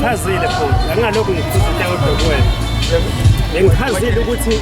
Ngichazile futhi angalokhu ngikuthutha kodwa kuwena ngichazile ukuthi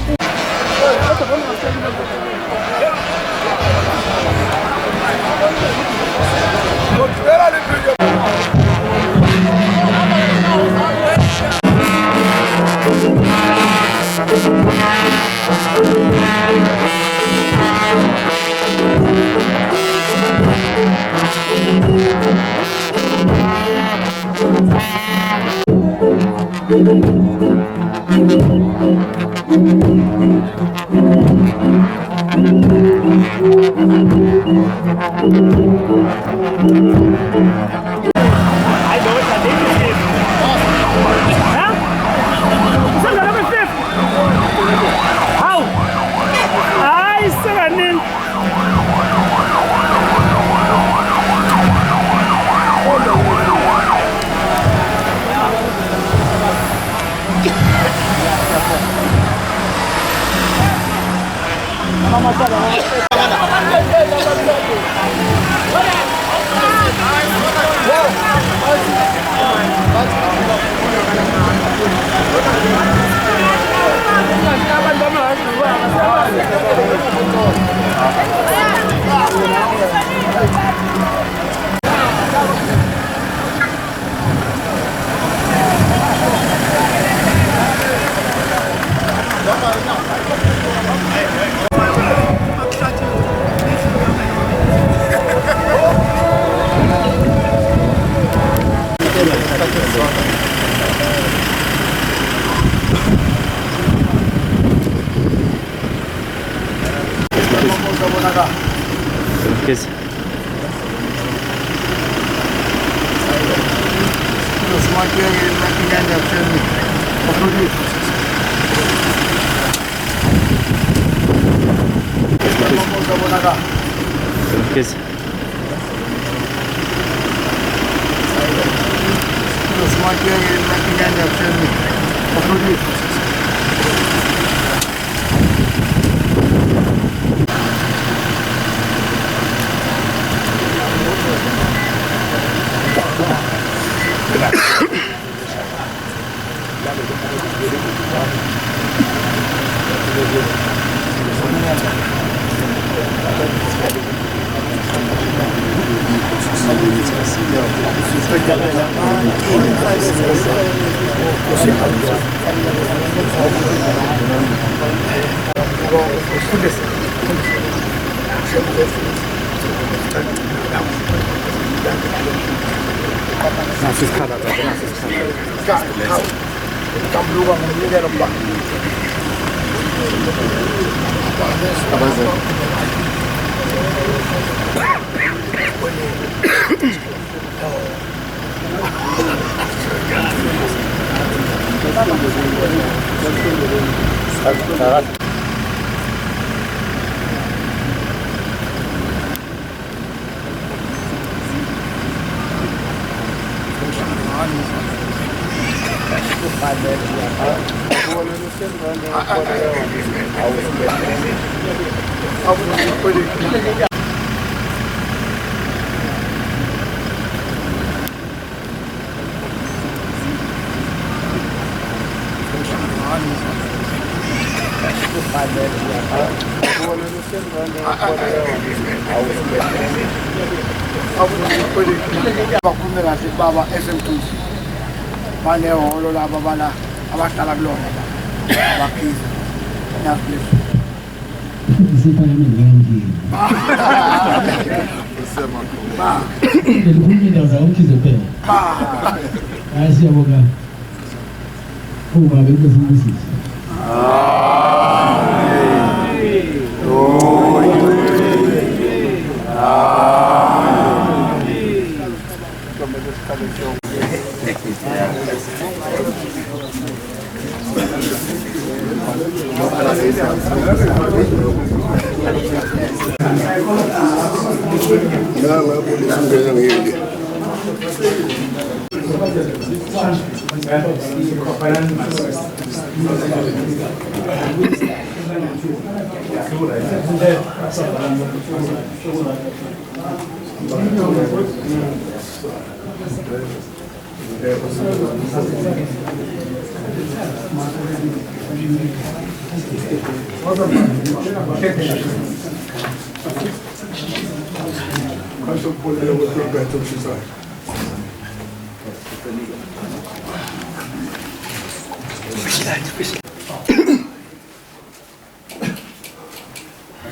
baba esemtusi bane holo laba bala abahlala kulona bakhize naflesh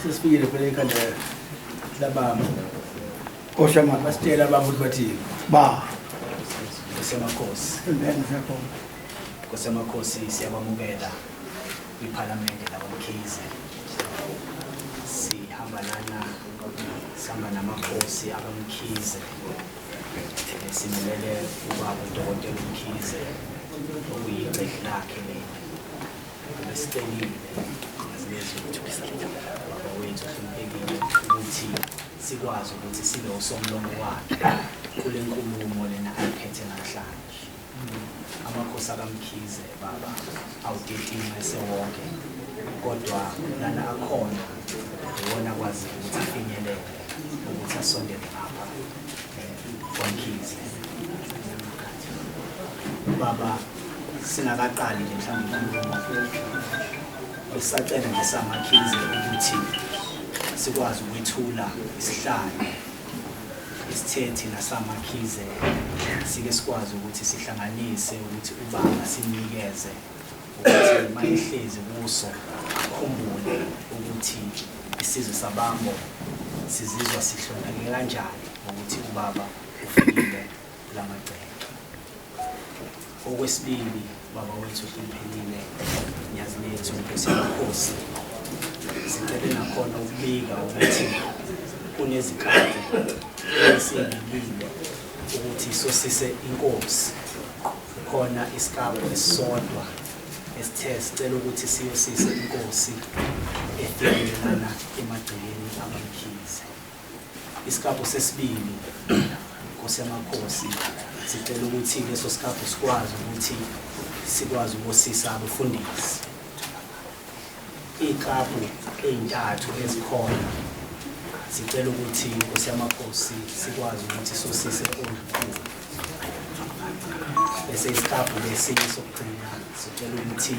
Sesifikile phela ekhanda labama oshamani basitshela baba ukuthi bathi ba kusemakhosi kusemakhosi siyabamukela kwiPhalamende labamkhize sihamba namakhosi abamkhize simelele ubaba uDokotela uMkhize okuyicehlo lakhe leli besicelile baba wethu hloniphekile ukuthi sikwazi ukuthi sibe usomlomo wakhe kule nkulumo lena ayiphethe namhlanje. Amakhosi akamkhize baba awudetima esewonke kodwa lana akhona uwona kwazi ukuthi afinyelele ukuthi asondele lapha kwaMkhize. Baba singakaqali nje mhlawumbe inkulumo besacela nje samakhize ukuthi sikwazi ukwethula isihlalo isithethe nasamakhize sike sikwazi ukuthi sihlanganise ukuthi ubaba sinikeze ukuthi mayehlezi kuso akhumbule ukuthi isizwe sabambo sizizwa sihloniphe kanjani ukuthi ubaba ufikile lamagceke. Okwesibili baba wethu uhloniphekile nyazi lethu Nkosi yamakhosi sicela nakhona ukubika ukuthi kunezikhathi esingilile ukuthi sosise inkosi khona isikabo esisodwa esithe sicela ukuthi siyosise inkosi efikelelana emagcekeni abamkhize. Isikabo sesibili Nkosi yamakhosi sicela ukuthi leso sikabo sikwazi ukuthi sikwazi ukosisa abafundisi iklabu ey'ntathu ezikhona sicela ukuthi Nkosi yamakhosi sikwazi ukuthi sosise olukhulu bese isikhabu lesinye sokugcina sicela ukuthi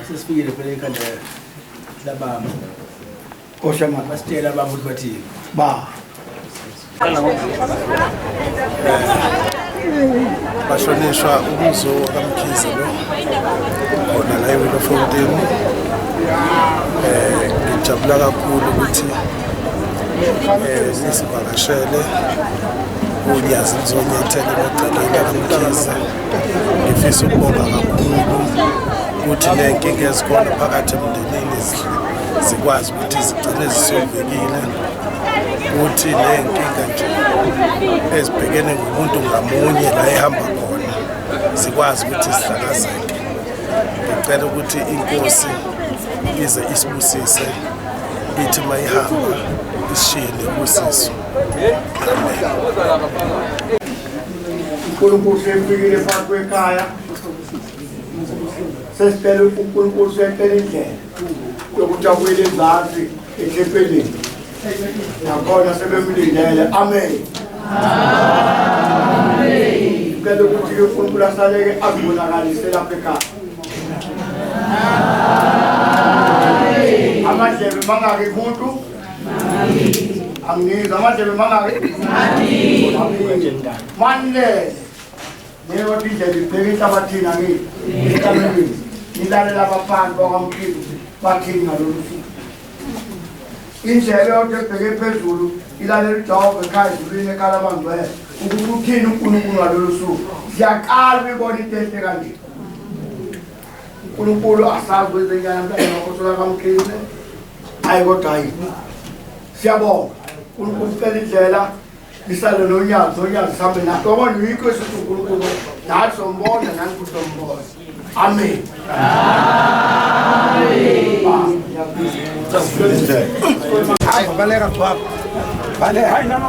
sesifikile phela ekhanda labama oshamani basitshela baba ukuthi bathi ba bashonishwa umuzo kaMkhize lo khona la eWillow ngijabula kakhulu ukuthi nisivakashele unyazi nizonyathela emagcekeni kaMkhize. Ngifisa ukubonga kakhulu ukuthi nenkinga ezikhona phakathi emndenini zikwazi ukuthi zigcine zisolvekile ukuthi nenkinga nje ezibhekene ngomuntu ngamunye la ehamba khona zikwazi ukuthi zihlakazeke. Ngicela ukuthi inkosi ize isibusise ithi mayihamba ishiye usizo. uNkulunkulu sefikile phakathi kwekhaya sesicela uNkulunkulu secela indlela yokuthi abuyele ezansi ekhepheleni nakhona sebemlindele. Amen. Ngicela ukuthi uNkulunkulu asaleke azibonakalise lapha ekhaya. Amadlebe mangake umuntu angizwa amadlebe mangake manele neyo indlela ibheke enhlabathini angithi nilalela abaphansi bakwaMkhize bathini ngalolu suku. Indlela yonke ebheke phezulu ilalela uJehova ekhaya ezulwini ekhala abangcwele ukuthi uthini uNkulunkulu ngalolu suku. Siyaqala ukubona into enhle kanje. uNkulunkulu asazi kwezenyana mntana wakho kaMkhize hayi kodwa hayi siyabonga uNkulunkulu ucela indlela lisale nonyazi sihambe naso ngoba yikho esithi uNkulunkulu nathi sombona nani futhi sombona. Amen. Hayi baleka kwakho baleka